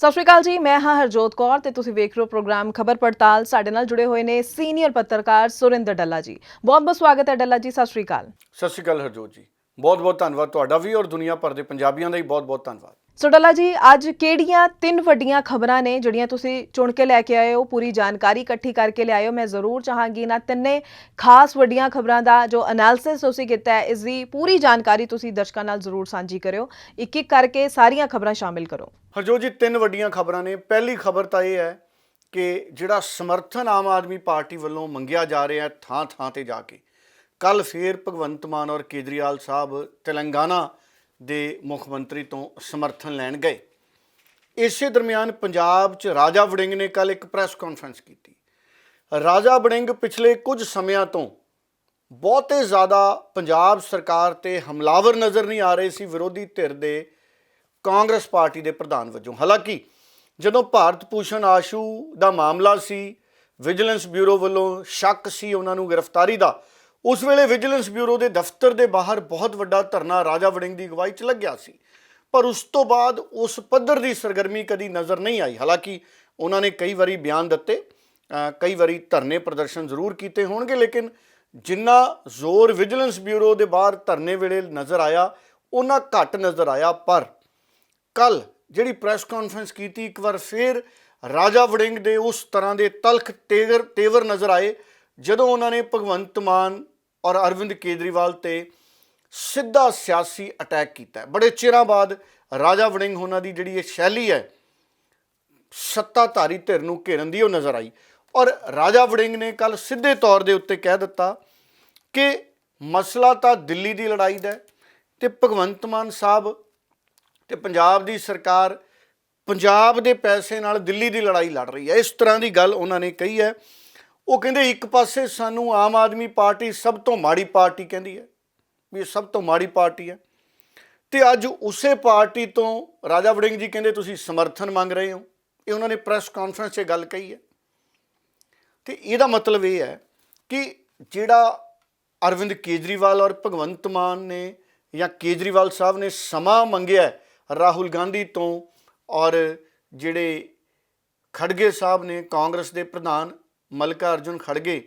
ਸਤਿ ਸ਼੍ਰੀ ਅਕਾਲ ਜੀ, ਮੈਂ ਹਾਂ ਹਰਜੋਤ ਕੌਰ ਤੇ ਤੁਸੀਂ ਵੇਖ ਰਹੇ ਹੋ ਪ੍ਰੋਗਰਾਮ ਖਬਰ ਪੜਤਾਲ। ਸਾਡੇ ਨਾਲ ਜੁੜੇ ਹੋਏ ਨੇ ਸੀਨੀਅਰ ਪੱਤਰਕਾਰ ਸੁਰਿੰਦਰ ਡੱਲਾ ਜੀ। ਬਹੁਤ-ਬਹੁਤ ਸਵਾਗਤ ਹੈ ਡੱਲਾ ਜੀ, ਸਤਿ ਸ਼੍ਰੀ ਅਕਾਲ। ਸਤਿ ਸ਼੍ਰੀ ਅਕਾਲ ਹਰਜੋਤ ਜੀ, ਬਹੁਤ-ਬਹੁਤ ਧੰਨਵਾਦ ਤੁਹਾਡਾ ਵੀ ਔਰ ਦੁਨੀਆ ਭਰ ਦੇ ਪੰਜਾਬੀਆਂ ਦਾ ਹੀ ਬਹੁਤ-ਬਹੁਤ ਧੰਨਵਾਦ। ਸੋ ਡੱਲਾ ਜੀ, ਅੱਜ ਕਿਹੜੀਆਂ 3 ਵੱਡੀਆਂ ਖਬਰਾਂ ਨੇ ਜਿਹੜੀਆਂ ਤੁਸੀਂ ਚੁਣ ਕੇ ਲੈ ਕੇ ਆਏ ਹੋ, ਪੂਰੀ ਜਾਣਕਾਰੀ ਇਕੱਠੀ ਕਰਕੇ ਲਿਆਏ ਹੋ? ਮੈਂ ਜ਼ਰੂਰ ਚਾਹਾਂਗੀ ਨਾ ਤਿੰਨੇ ਖਾਸ ਵੱਡੀਆਂ ਖਬਰਾਂ ਦਾ ਜੋ ਐਨਾਲਿਸਿਸ ਤੁਸੀਂ ਕੀਤਾ ਹੈ, ਇਸ ਦੀ ਪੂਰੀ ਜਾਣਕਾਰੀ ਤੁਸੀਂ ਦਰਸ਼ਕਾਂ ਨਾਲ ਜ਼ਰੂਰ ਸਾਂਝੀ ਕਰਿਓ। ਇੱਕ-ਇੱਕ ਕਰਕੇ ਸਾਰੀਆਂ ਖਬਰਾਂ ਸ਼ਾਮਿਲ ਕਰੋ। ਹਰਜੋਤ ਜੀ, 3 ਵੱਡੀਆਂ ਖਬਰਾਂ ਨੇ। ਪਹਿਲੀ ਖਬਰ ਤਾਂ ਇਹ ਹੈ ਕਿ ਜਿਹੜਾ ਸਮਰਥਨ ਆਮ ਆਦਮੀ ਪਾਰਟੀ ਵੱਲੋਂ ਮੰਗਿਆ ਜਾ ਰਿਹਾ ਥਾਂ-ਥਾਂ ਤੇ ਜਾ ਕੇ, ਕੱਲ ਫੇਰ ਭਗਵੰਤ ਮਾਨ ਔਰ ਕੇਜਰੀਵਾਲ ਸਾਹਿਬ ਤੇਲੰਗਾਨਾ ਦੇ ਮੁੱਖ ਮੰਤਰੀ ਤੋਂ ਸਮਰਥਨ ਲੈਣ ਗਏ। ਇਸੇ ਦਰਮਿਆਨ ਪੰਜਾਬ 'ਚ ਰਾਜਾ ਵੜਿੰਗ ਨੇ ਕੱਲ ਇੱਕ ਪ੍ਰੈਸ ਕਾਨਫਰੰਸ ਕੀਤੀ। ਰਾਜਾ ਵੜਿੰਗ ਪਿਛਲੇ ਕੁਝ ਸਮਿਆਂ ਤੋਂ ਬਹੁਤੇ ਜ਼ਿਆਦਾ ਪੰਜਾਬ ਸਰਕਾਰ ਤੇ ਹਮਲਾਵਰ ਨਜ਼ਰ ਨਹੀਂ ਆ ਰਹੇ ਸੀ ਵਿਰੋਧੀ ਧਿਰ ਦੇ ਕਾਂਗਰਸ ਪਾਰਟੀ ਦੇ ਪ੍ਰਧਾਨ ਵਜੋਂ। ਹਾਲਾਂਕਿ ਜਦੋਂ ਭਾਰਤ ਭੂਸ਼ਣ ਆਸ਼ੂ ਦਾ ਮਾਮਲਾ ਸੀ, ਵਿਜੀਲੈਂਸ ਬਿਊਰੋ ਵੱਲੋਂ ਸ਼ੱਕ ਸੀ ਉਹਨਾਂ ਨੂੰ ਗ੍ਰਿਫਤਾਰੀ ਦਾ, ਉਸ ਵੇਲੇ ਵਿਜੀਲੈਂਸ ਬਿਊਰੋ ਦੇ ਦਫ਼ਤਰ ਦੇ ਬਾਹਰ ਬਹੁਤ ਵੱਡਾ ਧਰਨਾ ਰਾਜਾ ਵੜਿੰਗ ਦੀ ਅਗਵਾਈ 'ਚ ਲੱਗਿਆ ਸੀ। ਪਰ ਉਸ ਤੋਂ ਬਾਅਦ ਉਸ ਪੱਧਰ ਦੀ ਸਰਗਰਮੀ ਕਦੀ ਨਜ਼ਰ ਨਹੀਂ ਆਈ। ਹਾਲਾਂਕਿ ਉਹਨਾਂ ਨੇ ਕਈ ਵਾਰੀ ਬਿਆਨ ਦਿੱਤੇ, ਕਈ ਵਾਰੀ ਧਰਨੇ ਪ੍ਰਦਰਸ਼ਨ ਜ਼ਰੂਰ ਕੀਤੇ ਹੋਣਗੇ, ਲੇਕਿਨ ਜਿੰਨਾ ਜ਼ੋਰ ਵਿਜੀਲੈਂਸ ਬਿਊਰੋ ਦੇ ਬਾਹਰ ਧਰਨੇ ਵੇਲੇ ਨਜ਼ਰ ਆਇਆ ਉਹਨਾਂ ਘੱਟ ਨਜ਼ਰ ਆਇਆ। ਪਰ ਕੱਲ ਜਿਹੜੀ ਪ੍ਰੈਸ ਕਾਨਫਰੰਸ ਕੀਤੀ, ਇੱਕ ਵਾਰ ਫਿਰ ਰਾਜਾ ਵੜਿੰਗ ਦੇ ਉਸ ਤਰ੍ਹਾਂ ਦੇ ਤਲਖ ਤੇਵਰ ਨਜ਼ਰ ਆਏ ਜਦੋਂ ਉਹਨਾਂ ਨੇ ਭਗਵੰਤ ਮਾਨ ਔਰ ਅਰਵਿੰਦ ਕੇਜਰੀਵਾਲ ਤੇ ਸਿੱਧਾ ਸਿਆਸੀ ਅਟੈਕ ਕੀਤਾ। ਬੜੇ ਚਿਰਾਂ ਬਾਅਦ ਰਾਜਾ ਵੜਿੰਗ ਉਹਨਾਂ ਦੀ ਜਿਹੜੀ ਇਹ ਸ਼ੈਲੀ ਹੈ ਸੱਤਾਧਾਰੀ ਧਿਰ ਨੂੰ ਘੇਰਨ ਦੀ, ਉਹ ਨਜ਼ਰ ਆਈ। ਔਰ ਰਾਜਾ ਵੜਿੰਗ ਨੇ ਕੱਲ ਸਿੱਧੇ ਤੌਰ ਦੇ ਉੱਤੇ ਕਹਿ ਦਿੱਤਾ ਕਿ ਮਸਲਾ ਤਾਂ ਦਿੱਲੀ ਦੀ ਲੜਾਈ ਦਾ ਤੇ ਭਗਵੰਤ ਮਾਨ ਸਾਹਿਬ ਤੇ ਪੰਜਾਬ ਦੀ ਸਰਕਾਰ ਪੰਜਾਬ ਦੇ ਪੈਸੇ ਨਾਲ ਦਿੱਲੀ ਦੀ ਲੜਾਈ ਲੜ ਰਹੀ ਹੈ। ਇਸ ਤਰ੍ਹਾਂ ਦੀ ਗੱਲ ਉਹਨਾਂ ਨੇ ਕਹੀ ਹੈ। ਉਹ ਕਹਿੰਦੇ ਇੱਕ ਪਾਸੇ ਸਾਨੂੰ ਆਮ ਆਦਮੀ ਪਾਰਟੀ ਸਭ ਤੋਂ ਮਾੜੀ ਪਾਰਟੀ ਕਹਿੰਦੀ ਹੈ, ਵੀ ਇਹ ਸਭ ਤੋਂ ਮਾੜੀ ਪਾਰਟੀ ਹੈ, ਤੇ ਅੱਜ ਉਸੇ ਪਾਰਟੀ ਤੋਂ ਰਾਜਾ ਵੜਿੰਗ ਜੀ ਕਹਿੰਦੇ ਤੁਸੀਂ ਸਮਰਥਨ ਮੰਗ ਰਹੇ ਹੋ। ਇਹ ਉਹਨਾਂ ਨੇ ਪ੍ਰੈਸ ਕਾਨਫਰੰਸ 'ਚ ਗੱਲ ਕਹੀ ਹੈ। ਤੇ ਇਹਦਾ ਮਤਲਬ ਇਹ ਹੈ ਕਿ ਜਿਹੜਾ ਅਰਵਿੰਦ ਕੇਜਰੀਵਾਲ ਔਰ ਭਗਵੰਤ ਮਾਨ ਨੇ ਜਾਂ ਕੇਜਰੀਵਾਲ ਸਾਹਿਬ ਨੇ ਸਮਾਂ ਮੰਗਿਆ ਰਾਹੁਲ ਗਾਂਧੀ ਤੋਂ, ਔਰ ਜਿਹੜੇ ਖੜਗੇ ਸਾਹਿਬ ਨੇ ਕਾਂਗਰਸ ਦੇ ਪ੍ਰਧਾਨ ਮੱਲਿਕਾ ਅਰਜੁਨ ਖੜਗੇ,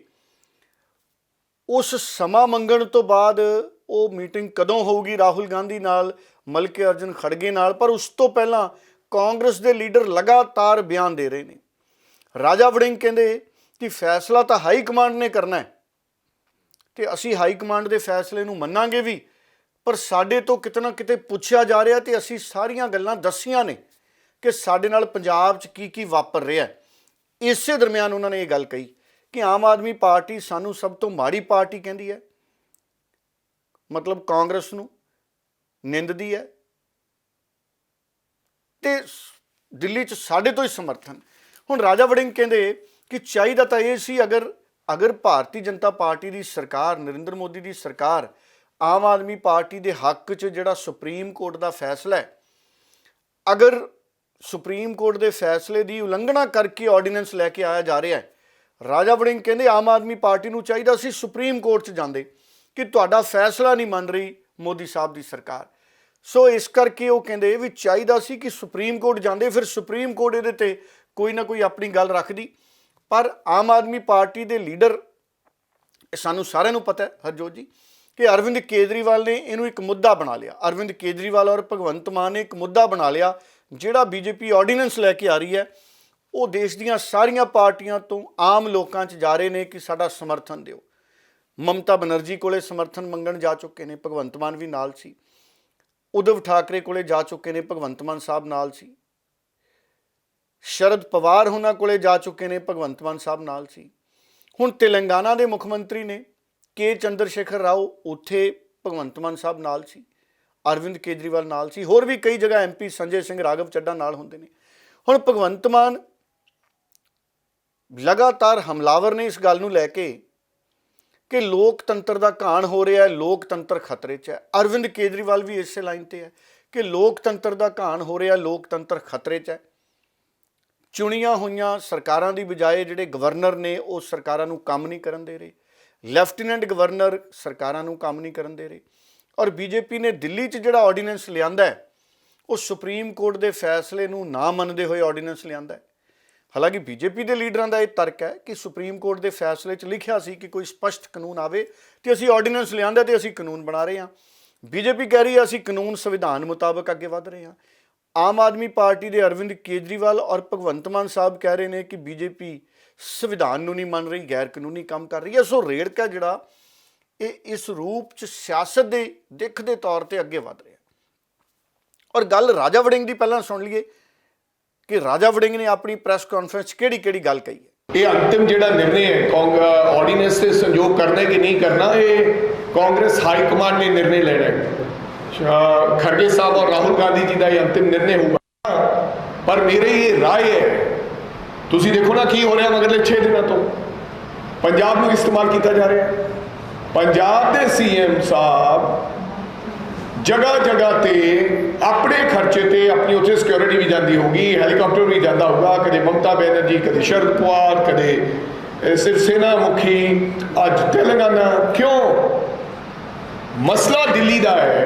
ਉਸ ਸਮਾਂ ਮੰਗਣ ਤੋਂ ਬਾਅਦ ਉਹ ਮੀਟਿੰਗ ਕਦੋਂ ਹੋਊਗੀ ਰਾਹੁਲ ਗਾਂਧੀ ਨਾਲ, ਮੱਲਿਕਾ ਅਰਜੁਨ ਖੜਗੇ ਨਾਲ? ਪਰ ਉਸ ਤੋਂ ਪਹਿਲਾਂ ਕਾਂਗਰਸ ਦੇ ਲੀਡਰ ਲਗਾਤਾਰ ਬਿਆਨ ਦੇ ਰਹੇ ਨੇ। ਰਾਜਾ ਵੜਿੰਗ ਕਹਿੰਦੇ ਕਿ ਫੈਸਲਾ ਤਾਂ ਹਾਈ ਕਮਾਂਡ ਨੇ ਕਰਨਾ ਹੈ ਤੇ ਅਸੀਂ ਹਾਈ ਕਮਾਂਡ ਦੇ ਫੈਸਲੇ ਨੂੰ ਮੰਨਾਂਗੇ ਵੀ, ਪਰ ਸਾਡੇ ਤੋਂ ਕਿਤੇ ਨਾ ਕਿਤੇ ਪੁੱਛਿਆ ਜਾ ਰਿਹਾ ਤੇ ਅਸੀਂ ਸਾਰੀਆਂ ਗੱਲਾਂ ਦੱਸੀਆਂ ਨੇ ਕਿ ਸਾਡੇ ਨਾਲ ਪੰਜਾਬ 'ਚ ਕੀ ਕੀ ਵਾਪਰ ਰਿਹਾ। ਇਸੇ ਦਰਮਿਆਨ ਉਹਨਾਂ ਨੇ ਇਹ ਗੱਲ ਕਹੀ ਕਿ ਆਮ ਆਦਮੀ ਪਾਰਟੀ ਸਾਨੂੰ ਸਭ ਤੋਂ ਮਾੜੀ ਪਾਰਟੀ ਕਹਿੰਦੀ ਹੈ, ਮਤਲਬ ਕਾਂਗਰਸ ਨੂੰ ਨਿੰਦਦੀ ਹੈ, ਤੇ ਦਿੱਲੀ 'ਚ ਸਾਡੇ ਤੋਂ ਹੀ ਸਮਰਥਨ। ਹੁਣ ਰਾਜਾ ਵੜਿੰਗ ਕਹਿੰਦੇ ਕਿ ਚਾਹੀਦਾ ਤਾਂ ਇਹ ਸੀ, ਅਗਰ ਭਾਰਤੀ ਜਨਤਾ ਪਾਰਟੀ ਦੀ ਸਰਕਾਰ, ਨਰਿੰਦਰ ਮੋਦੀ ਦੀ ਸਰਕਾਰ ਆਮ ਆਦਮੀ ਪਾਰਟੀ ਦੇ ਹੱਕ 'ਚ ਜਿਹੜਾ ਸੁਪਰੀਮ ਕੋਰਟ ਦਾ ਫੈਸਲਾ ਹੈ, ਅਗਰ ਸੁਪਰੀਮ ਕੋਰਟ ਦੇ ਫੈਸਲੇ ਦੀ ਉਲੰਘਣਾ ਕਰਕੇ ਆਰਡੀਨੈਂਸ ਲੈ ਕੇ ਆਇਆ ਜਾ ਰਿਹਾ ਹੈ, ਰਾਜਾ ਵੜਿੰਗ ਕਹਿੰਦੇ ਆਮ ਆਦਮੀ ਪਾਰਟੀ ਨੂੰ ਚਾਹੀਦਾ ਸੀ ਸੁਪਰੀਮ ਕੋਰਟ 'ਚ ਜਾਂਦੇ ਕਿ ਤੁਹਾਡਾ ਫੈਸਲਾ ਨਹੀਂ ਮੰਨ ਰਹੀ ਮੋਦੀ ਸਾਹਿਬ ਦੀ ਸਰਕਾਰ। ਸੋ ਇਸ ਕਰਕੇ ਉਹ ਕਹਿੰਦੇ ਵੀ ਚਾਹੀਦਾ ਸੀ ਕਿ ਸੁਪਰੀਮ ਕੋਰਟ ਜਾਂਦੇ, ਫਿਰ ਸੁਪਰੀਮ ਕੋਰਟ ਇਹਦੇ ਤੇ ਕੋਈ ਨਾ ਕੋਈ ਆਪਣੀ ਗੱਲ ਰੱਖਦੀ। ਪਰ ਆਮ ਆਦਮੀ ਪਾਰਟੀ ਦੇ ਲੀਡਰ, ਸਾਨੂੰ ਸਾਰਿਆਂ ਨੂੰ ਪਤਾ ਹੈ ਹਰਜੋਤ ਜੀ, ਕਿ ਅਰਵਿੰਦ ਕੇਜਰੀਵਾਲ ਨੇ ਇਹਨੂੰ ਇੱਕ ਮੁੱਦਾ ਬਣਾ ਲਿਆ। ਅਰਵਿੰਦ ਕੇਜਰੀਵਾਲ ਔਰ ਭਗਵੰਤ ਮਾਨ ਨੇ ਇੱਕ ਮੁੱਦਾ ਬਣਾ ਲਿਆ। ਜਿਹੜਾ ਬੀਜੇਪੀ ਆਰਡੀਨੈਂਸ ਲੈ ਕੇ ਆ ਰਹੀ ਹੈ, ਉਹ ਦੇਸ਼ ਦੀਆਂ ਸਾਰੀਆਂ ਪਾਰਟੀਆਂ ਤੋਂ ਆਮ ਲੋਕਾਂ 'ਚ ਜਾ ਰਹੇ ਨੇ ਕਿ ਸਾਡਾ ਸਮਰਥਨ ਦਿਓ। ਮਮਤਾ ਬਨਰਜੀ ਕੋਲੇ ਸਮਰਥਨ ਮੰਗਣ ਜਾ ਚੁੱਕੇ ਨੇ, ਭਗਵੰਤ ਮਾਨ ਵੀ ਨਾਲ ਸੀ। ਉਧਵ ਠਾਕਰੇ ਕੋਲੇ ਜਾ ਚੁੱਕੇ ਨੇ, ਭਗਵੰਤ ਮਾਨ ਸਾਹਿਬ ਨਾਲ ਸੀ। ਸ਼ਰਦ ਪਵਾਰ ਉਹਨਾਂ ਕੋਲੇ ਜਾ ਚੁੱਕੇ ਨੇ, ਭਗਵੰਤ ਮਾਨ ਸਾਹਿਬ ਨਾਲ ਸੀ। ਹੁਣ ਤੇਲੰਗਾਨਾ ਦੇ ਮੁੱਖ ਮੰਤਰੀ ਨੇ ਕੇ ਚੰਦਰ ਸ਼ੇਖਰ ਰਾਓ, ਉੱਥੇ ਭਗਵੰਤ ਮਾਨ ਸਾਹਿਬ ਨਾਲ ਸੀ, ਅਰਵਿੰਦ ਕੇਜਰੀਵਾਲ ਨਾਲ ਸੀ, ਹੋਰ ਵੀ ਕਈ ਜਗ੍ਹਾ MP ਸੰਜੇ ਸਿੰਘ ਰਾਘਵ ਚੱਡਾ ਨਾਲ ਹੁੰਦੇ ਨੇ। ਹੁਣ ਭਗਵੰਤ ਮਾਨ ਲਗਾਤਾਰ ਹਮਲਾਵਰ ਨੇ ਇਸ ਗੱਲ ਨੂੰ ਲੈ ਕੇ ਕਿ ਲੋਕਤੰਤਰ ਦਾ ਘਾਣ ਹੋ ਰਿਹਾ ਹੈ, ਲੋਕਤੰਤਰ ਖਤਰੇ 'ਚ ਹੈ। ਅਰਵਿੰਦ ਕੇਜਰੀਵਾਲ ਵੀ ਇਸੇ ਲਾਈਨ ਤੇ ਹੈ ਕਿ ਲੋਕਤੰਤਰ ਦਾ ਘਾਣ ਹੋ ਰਿਹਾ, ਲੋਕਤੰਤਰ ਖਤਰੇ 'ਚ ਹੈ। ਚੁਣੀਆਂ ਹੋਈਆਂ ਸਰਕਾਰਾਂ ਦੀ ਬਜਾਏ ਜਿਹੜੇ ਗਵਰਨਰ ਨੇ ਉਹ ਸਰਕਾਰਾਂ ਨੂੰ ਕੰਮ ਨਹੀਂ ਕਰਨ ਦੇ ਰਹੇ, ਲੈਫਟੀਨੈਂਟ ਗਵਰਨਰ ਸਰਕਾਰਾਂ ਨੂੰ ਕੰਮ ਨਹੀਂ ਕਰਨ ਦੇ ਰਹੇ। ਔਰ ਬੀਜੇਪੀ ਨੇ ਦਿੱਲੀ 'ਚ ਜਿਹੜਾ ਆਰਡੀਨੈਂਸ ਲਿਆਂਦਾ ਹੈ ਉਹ ਸੁਪਰੀਮ ਕੋਰਟ ਦੇ ਫੈਸਲੇ ਨੂੰ ਨਾ ਮੰਨਦੇ ਹੋਏ ਆਰਡੀਨੈਂਸ ਲਿਆਂਦਾ ਹੈ। ਹਾਲਾਂਕਿ ਬੀਜੇਪੀ ਦੇ ਲੀਡਰਾਂ ਦਾ ਇਹ ਤਰਕ ਹੈ ਕਿ ਸੁਪਰੀਮ ਕੋਰਟ ਦੇ ਫੈਸਲੇ 'ਚ ਲਿਖਿਆ ਸੀ ਕਿ ਕੋਈ ਸਪਸ਼ਟ ਕਾਨੂੰਨ ਆਵੇ ਤੇ ਅਸੀਂ ਆਰਡੀਨੈਂਸ ਲਿਆਂਦਾ ਤੇ ਅਸੀਂ ਕਾਨੂੰਨ ਬਣਾ ਰਹੇ ਹਾਂ। ਬੀਜੇਪੀ ਕਹਿ ਰਹੀ ਹੈ ਅਸੀਂ ਕਾਨੂੰਨ ਸੰਵਿਧਾਨ ਮੁਤਾਬਕ ਅੱਗੇ ਵਧ ਰਹੇ ਹਾਂ। ਆਮ ਆਦਮੀ ਪਾਰਟੀ ਦੇ ਅਰਵਿੰਦ ਕੇਜਰੀਵਾਲ ਔਰ ਭਗਵੰਤ ਮਾਨ ਸਾਹਿਬ ਕਹਿ ਰਹੇ ਨੇ ਕਿ ਬੀਜੇਪੀ ਸੰਵਿਧਾਨ ਨੂੰ ਨਹੀਂ ਮੰਨ ਰਹੀ, ਗੈਰ ਕਾਨੂੰਨੀ ਕੰਮ ਕਰ ਰਹੀ ਹੈ। ਸੋ ਰੇੜਕਾ ਜਿਹੜਾ ਇਹ ਇਸ ਰੂਪ 'ਚ ਸਿਆਸਤ ਦੇ ਦਿੱਖ ਦੇ ਤੌਰ ਤੇ ਅੱਗੇ ਵਧ ਰਿਹਾ। ਔਰ ਗੱਲ ਰਾਜਾ ਵੜਿੰਗ ਦੀ ਪਹਿਲਾਂ ਸੁਣ ਲਈਏ ਕਿ ਰਾਜਾ ਵੜਿੰਗ ਨੇ ਆਪਣੀ ਪ੍ਰੈਸ ਕਾਨਫਰੰਸ 'ਚ ਕਿਹੜੀ ਗੱਲ ਕਹੀ ਹੈ। ਇਹ ਅੰਤਿਮ ਜਿਹੜਾ ਨਿਰਣੇ ਹੈ ਆਰਡੀਨੈਂਸ ਤੇ ਸੰਯੋਗ ਕਰਨਾ ਕਿ ਨਹੀਂ ਕਰਨਾ, ਇਹ ਕਾਂਗਰਸ ਹਾਈ ਕਮਾਂਡ ਨੇ ਨਿਰਣੇ ਲੈਣਾ ਹੈ। खड़गे साहब और राहुल गांधी जी का ये अंतिम निर्णय होगा। पर मेरी ये राय है, तुसी देखो ना की हो रहा अगले 6 दिनों तो पंजाब में इस्तेमाल किया जा रहा है। पंजाब के सीएम साहब जगह जगह ते अपने खर्चे ते अपनी उत्थे सिक्योरिटी भी जाती होगी, हैलीकॉप्टर भी जाता होगा, कदे ममता बनर्जी, कदे शरद पवार, कदे शिवसेना मुखी, अज तेलंगाना। क्यों? मसला दिल्ली का है,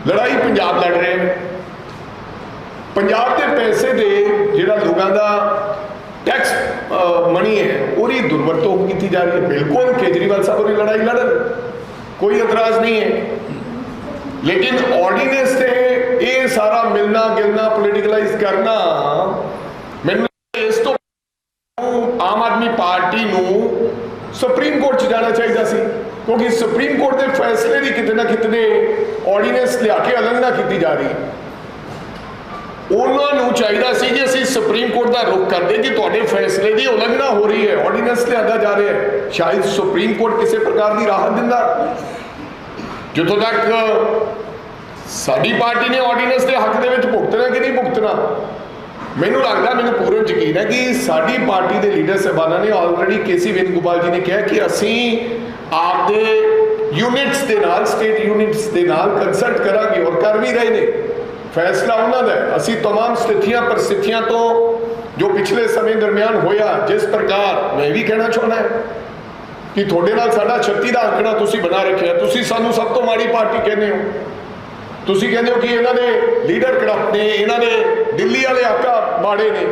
लड़ाई पंजाब लड़ रहे हैं। पंजाब के पैसे दे जिहड़ा लोगों का टैक्स मनी है उसकी दुर्वरतों की जा रही है। बिल्कुल केजरीवाल साहब की लड़ाई लड़न, कोई एतराज़ नहीं है, लेकिन ऑर्डीनेंस से ये सारा मिलना गिलना पोलिटिकलाइज करना, मैंने इस तो आम आदमी पार्टी नूं सुप्रीम कोर्ट च जाना चाहिए सी, क्योंकि सुप्रीम कोर्ट के फैसले की कितने ना कितने ऑर्डीनेंस लिया के उलंघना की जा रही। उन्होंने चाहिए सी कि असीं सुप्रीम कोर्ट का रुख करते कि तुहाडे फैसले की उलंघना हो रही है, ऑर्डीनेंस लिया जा रहा है। शायद सुप्रीम कोर्ट किसी प्रकार की राहत दिंदा। जितों तक साडी पार्टी ने ऑर्डीनेंस के हक दे विच भुगतना कि नहीं भुगतना, मैनू लगता, मैनू पूरा यकीन है कि साडी पार्टी के लीडर साहबाना ने ऑलरेडी केसी वेणुगोपाल जी ने कहा कि असीं आपदे यूनिट्स के नाल, स्टेट यूनिट्स के नाल कंसल्ट करांगे और कर भी रहे ने। फैसला उन्होंने है। असीं तमाम स्थितियां परिस्थितियां तो जो पिछले समय दरमियान होया, जिस प्रकार मैं भी कहना चाहना है कि थोड़े नाल साडा 36 का आंकड़ा तुसीं बना रखिया, तुसीं सानू सब तो माड़ी पार्टी कहने हो, तुसीं कहंदे हो कि इन्हां दे लीडर करप्ट ने, इन्हां दे दिल्ली वाले आका माड़े ने।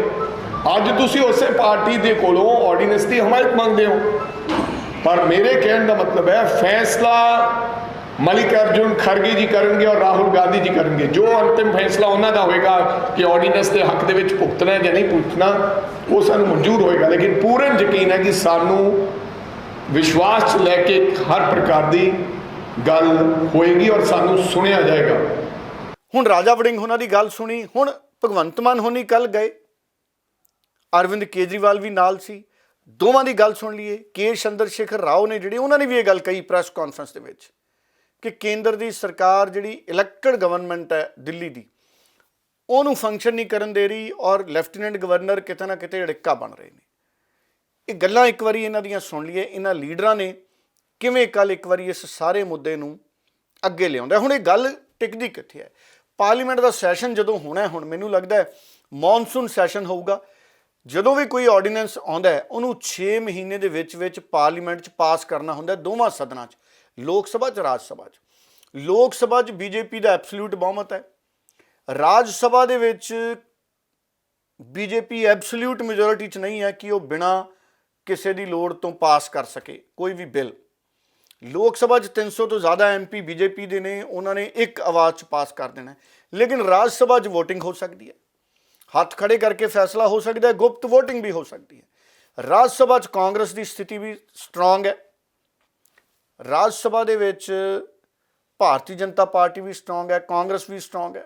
अज तुसीं उस पार्टी दे कोलों ऑर्डीनेंस की हमायत मंगदे हो। पर मेरे कहने का मतलब है फैसला मल्लिकार्जुन खड़गे जी करेंगे और राहुल गांधी जी करेंगे। जो अंतिम फैसला उन्होंने होएगा कि ऑर्डीनेंस के हक दे विच भुगतना है या नहीं भुगतना, वो सानू मंजूर होएगा। लेकिन पूर्ण यकीन है कि सानू विश्वास च लैके हर प्रकार की गल होएगी और सानू सुनिया जाएगा। हुण राजा वड़िंग होना दी गल सुनी, हुण भगवंत मान होनी कल गए, अरविंद केजरीवाल भी नाल सी, दोवां दी गल सुन लीए। के चंद्रशेखर राव ने जिहड़े उन्होंने भी ये गल कही प्रैस कॉन्फ्रेंस दे विच कि केंद्र की सरकार जिहड़ी इलैक्टेड गवर्नमेंट है दिल्ली की, उहनूं फंक्शन नहीं करन दे रही और लैफ्टीनेंट गवर्नर किते ना किते अड़िक्का बन रहे हैं। ये गल्लां एक बारी इन्हां दियां सुन लीए, इन्हां लीडरां ने किवें कल एक बारी इस सारे मुद्दे नूं अगे लिआउंदा। हुण ये गल टिकदी कित्थे है? पार्लीमेंट का सैशन जदों होना है, हुण मैनूं लगदा है मॉनसून सैशन होऊगा, ਜਦੋਂ भी कोई ऑर्डीनेंस आउंदा है उन्होंने 6 महीने ਦੇ ਵਿੱਚ पार्लीमेंट च पास करना ਹੁੰਦਾ ਦੋਵਾਂ ਸਦਨਾਂ 'ਚ, लोक सभा च राज सभा च। लोक सभा च बीजेपी ਦਾ ਐਬਸੋਲੂਟ ਬਹੁਮਤ ਹੈ, ਰਾਜ ਸਭਾ ਦੇ ਵਿੱਚ बीजेपी ਐਬਸੋਲੂਟ ਮੈਜੋਰਿਟੀ 'ਚ ਨਹੀਂ ਹੈ ਕਿ ਉਹ ਬਿਨਾਂ ਕਿਸੇ ਦੀ ਲੋੜ ਤੋਂ ਪਾਸ ਕਰ ਸਕੇ ਕੋਈ ਵੀ ਬਿੱਲ। ਲੋਕ ਸਭਾ 'ਚ 300 ਤੋਂ ਜ਼ਿਆਦਾ ਐਮਪੀ बीजेपी ਦੇ ਨੇ, ਉਹਨਾਂ ਨੇ ਇੱਕ ਆਵਾਜ਼ 'ਚ ਪਾਸ ਕਰ ਦੇਣਾ, लेकिन ਰਾਜ ਸਭਾ 'ਚ ਵੋਟਿੰग ਹੋ सकती है, हथ खड़े करके फैसला हो सकता है, गुप्त वोटिंग भी हो सकती है। राज सभा च कांग्रेस की स्थिति भी स्ट्रोंग है, राज सभा दे विच भारतीय जनता पार्टी भी स्ट्रोंग है, कांग्रेस भी स्ट्रोंग है।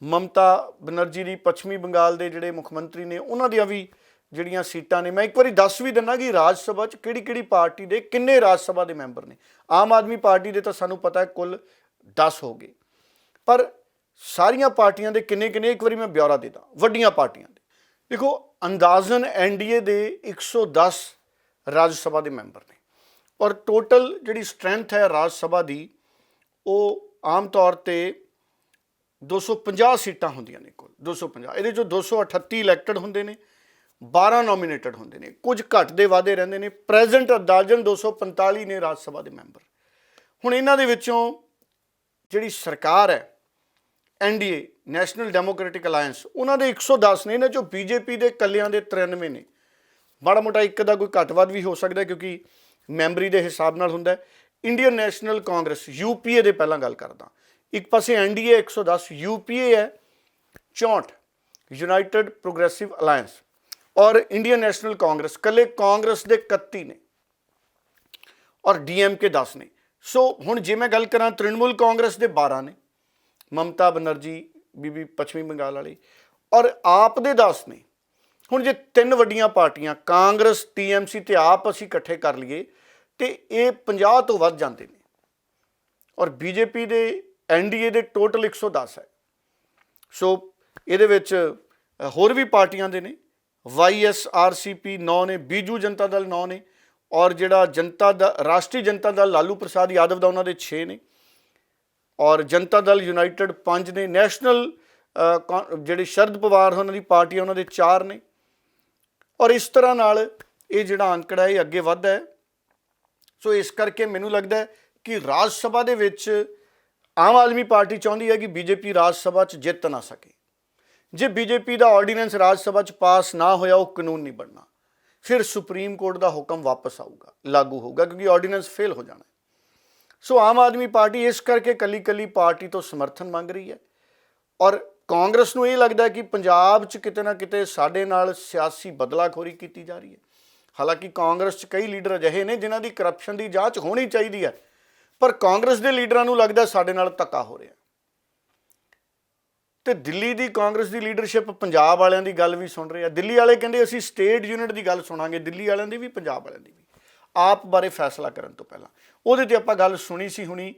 ममता बनर्जी की पश्चिमी बंगाल के जिहड़े मुख्यमंत्री ने उन्हां दियां भी जिहड़ियां सीटां ने, मैं एक बार दस भी दिना कि राज सभा च किहड़ी पार्टी के किन्ने राज सभा के मैंबर ने। आम आदमी पार्टी के तो सानूं पता है कुल 10 हो गए, पर सारिया पार्टियां दे किन्ने किन्ने एक बारी मैं ब्यौरा देता वड्डियां पार्टियां दे। देखो अंदाजन एनडीए दे 110 राज सभा के मैंबर ने और टोटल जिहड़ी स्ट्रेंथ है राज सभा की वो आम तौर पर 250 सीटां होंदियां ने, कुल 250। ये जो 238 इलैक्टड होंदे ने, 12 नॉमीनेटेड होंदे ने, कुछ घट दे वाधे रहिंदे ने। प्रेजेंट अंदाजन 245 ने राज सभा के मैंबर। हुण इन्हां दे विचों जिहड़ी सरकार है ਐਨਡੀਏ ਨੈਸ਼ਨਲ ਡੈਮੋਕ੍ਰੈਟਿਕ ਅਲਾਇੰਸ ਉਹਨਾਂ ਦੇ 110 ਨੇ, ਇਹਨਾਂ ਚੋਂ ਬੀਜੇਪੀ ਦੇ ਕੱਲਿਆਂ ਦੇ 93 ਨੇ। ਮਾੜਾ ਮੋਟਾ ਇੱਕ ਦਾ ਕੋਈ ਘੱਟ ਵੱਧ ਵੀ ਹੋ ਸਕਦਾ ਕਿਉਂਕਿ ਮੈਂਬਰੀ ਦੇ ਹਿਸਾਬ ਨਾਲ ਹੁੰਦਾ। ਇੰਡੀਅਨ ਨੈਸ਼ਨਲ ਕਾਂਗਰਸ ਯੂਪੀਏ ਦੇ ਪਹਿਲਾਂ ਗੱਲ ਕਰਦਾ, ਇੱਕ ਪਾਸੇ ਐਨਡੀਏ 110, यूपीए है 64, यूनाइटेड प्रोग्रेसिव अलायंस, और इंडियन नेशनल कांग्रेस कले कांग्रेस के 31 ने और डीएमके 10 ने। सो हुण जे मैं गल करा तृणमूल कांग्रेस के 12 ने, ममता बनर्जी बीबी पश्चिमी बंगाल वाली, और आप दे 10 ने। हुण जे तीन वड्डियां पार्टियां कांग्रेस टीएमसी ते आप असीं इकट्ठे कर लीए तो ये 50 तो वध जांदे ने, और बीजेपी दे एनडीए दे टोटल 110 है। सो ਇਹਦੇ ਵਿੱਚ ਹੋਰ ਵੀ ਪਾਰਟੀਆਂ ਦੇ ਨੇ, YSRCP 9 ਨੇ, बीजू जनता दल 9 ने, और ਜਿਹੜਾ जनता दल राष्ट्रीय जनता दल लालू प्रसाद यादव ਦਾ ਉਹਨਾਂ ਦੇ 6 ਨੇ, और जनता दल यूनाइटेड 5 ने, नैशनल ਜਿਹੜੇ शरद पवार ਉਹਨਾਂ ਦੀ ਪਾਰਟੀ ਉਹਨਾਂ ਦੇ 4 ਨੇ, और इस तरह ਨਾਲ ਇਹ ਜਿਹੜਾ ਅੰਕੜਾ ਇਹ ਅੱਗੇ ਵੱਧਦਾ ਹੈ। ਸੋ ਇਸ ਕਰਕੇ ਮੈਨੂੰ ਲੱਗਦਾ ਹੈ ਕਿ ਰਾਜ ਸਭਾ ਦੇ ਵਿੱਚ ਆਮ ਆਦਮੀ ਪਾਰਟੀ ਚਾਹੁੰਦੀ ਹੈ ਕਿ बीजेपी ਰਾਜ ਸਭਾ 'ਚ ਜਿੱਤ ਨਾ ਸਕੇ। ਜੇ बीजेपी ਦਾ ਆਰਡੀਨੈਂਸ ਰਾਜ ਸਭਾ 'ਚ ਪਾਸ ਨਾ ਹੋਇਆ ਉਹ ਕਾਨੂੰਨ ਨਹੀਂ ਬਣਨਾ, ਫਿਰ ਸੁਪਰੀਮ ਕੋਰਟ ਦਾ ਹੁਕਮ ਵਾਪਸ ਆਊਗਾ, ਲਾਗੂ ਹੋਊਗਾ, ਕਿਉਂਕਿ ਆਰਡੀਨੈਂਸ ਫੇਲ ਹੋ ਜਾਣਾ। ਸੋ ਆਮ ਆਦਮੀ ਪਾਰਟੀ ਇਸ ਕਰਕੇ ਕੱਲੀ ਕੱਲੀ ਪਾਰਟੀ ਤੋਂ ਸਮਰਥਨ ਮੰਗ ਰਹੀ ਹੈ, ਔਰ ਕਾਂਗਰਸ ਨੂੰ ਇਹ ਲੱਗਦਾ ਕਿ ਪੰਜਾਬ 'ਚ ਕਿਤੇ ਨਾ ਕਿਤੇ ਸਾਡੇ ਨਾਲ ਸਿਆਸੀ ਬਦਲਾਖੋਰੀ ਕੀਤੀ ਜਾ ਰਹੀ ਹੈ। ਹਾਲਾਂਕਿ ਕਾਂਗਰਸ 'ਚ ਕਈ ਲੀਡਰ ਅਜਿਹੇ ਨੇ ਜਿਨ੍ਹਾਂ ਦੀ ਕਰਪਸ਼ਨ ਦੀ ਜਾਂਚ ਹੋਣੀ ਚਾਹੀਦੀ ਹੈ, ਪਰ ਕਾਂਗਰਸ ਦੇ ਲੀਡਰਾਂ ਨੂੰ ਲੱਗਦਾ ਸਾਡੇ ਨਾਲ ਧੱਕਾ ਹੋ ਰਿਹਾ। ਤੇ ਦਿੱਲੀ ਦੀ ਕਾਂਗਰਸ ਦੀ ਲੀਡਰਸ਼ਿਪ ਪੰਜਾਬ ਵਾਲਿਆਂ ਦੀ ਗੱਲ ਵੀ ਸੁਣ ਰਹੀ ਹੈ। ਦਿੱਲੀ ਵਾਲੇ ਕਹਿੰਦੇ ਅਸੀਂ ਸਟੇਟ ਯੂਨਿਟ ਦੀ ਗੱਲ ਸੁਣਾਂਗੇ, ਦਿੱਲੀ ਵਾਲਿਆਂ ਦੀ ਵੀ ਪੰਜਾਬ ਵਾਲਿਆਂ ਦੀ ਵੀ, ਆਪ ਬਾਰੇ ਫੈਸਲਾ ਕਰਨ ਤੋਂ ਪਹਿਲਾਂ। ਉਹਦੇ ਤੇ ਆਪਾਂ ਗੱਲ ਸੁਣੀ ਸੀ ਹੁਣੀ